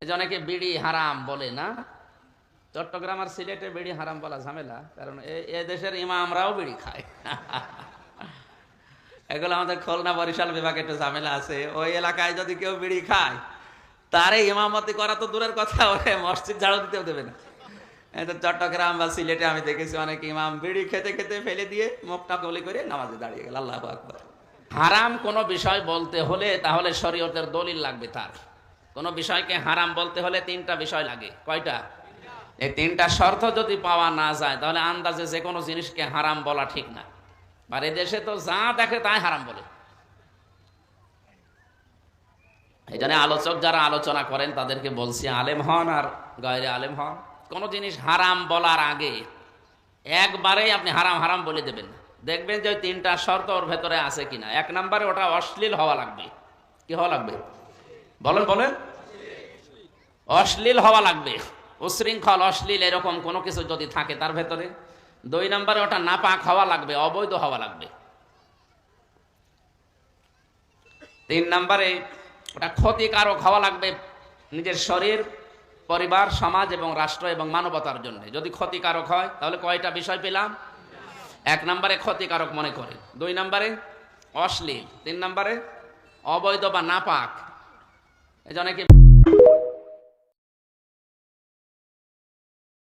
যে অনেকে বিড়ি হারাম বলে না, চট্টগ্রাম আর সিলেটে বিড়ি হারাম বলা ঝামেলা, কারণ এ দেশের ইমামরাও বিড়ি খায়। এগুলো আমাদের খুলনা বরিশাল বিভাগে একটু ঝামেলা আছে। ওই এলাকায় যদি কেউ বিড়ি খায়, তারে ইমামতি করা তো দূরের কথা, ওরে মসজিদ ঝাড়ু দিতেও দেবে না। চট্টগ্রাম বা সিলেটে আমি দেখেছি অনেক ইমাম বিড়ি খেতে খেতে ফেলে দিয়ে মুখটা গলি করে নামাজে দাঁড়িয়ে গেল। আল্লাহু আকবার। হারাম কোনো বিষয় বলতে হলে তাহলে শরীয়তের দলিল লাগবে। তার কোনো বিষয়কে হারাম বলতে হলে তিনটা বিষয় লাগে। কয়টা? এই তিনটা শর্ত যদি পাওয়া না যায় তাহলে আন্দাজে যে কোনো জিনিসকে হারাম বলা ঠিক না। আর এদেশে তো যা দেখে তাই হারাম বলে। এই জন্য আলোচক যারা আলোচনা করেন তাদেরকে বলছি, আলেম হন আর গায়রে আলেম হন, কোন জিনিস হারাম বলার আগে একবারেই আপনি হারাম হারাম বলে দেবেন না। দেখবেন যে ওই তিনটা শর্ত ওর ভেতরে আছে কিনা। এক নম্বরে ওটা অশ্লীল হওয়া লাগবে। কি হওয়া লাগবে? বলেন বলেন। অশ্লীল হওয়া লাগবে, উশৃঙ্খল অশ্লীল এরকম কোনো কিছু যদি থাকে তার ভেতরে। দুই নম্বরে ওটা নাপাক হওয়া লাগবে, অবৈধ হওয়া লাগবে। তিন নম্বরে ওটা ক্ষতিকারক হওয়া লাগবে নিজের শরীর, পরিবার, সমাজ এবং রাষ্ট্র এবং মানবতার জন্য। যদি ক্ষতিকারক হয় তাহলে কয়টা বিষয় পেলাম? এক নম্বরে ক্ষতিকারক মনে করে, দুই নম্বরে অশ্লীল, তিন নম্বরে অবৈধ বা নাপাক। এই জন্য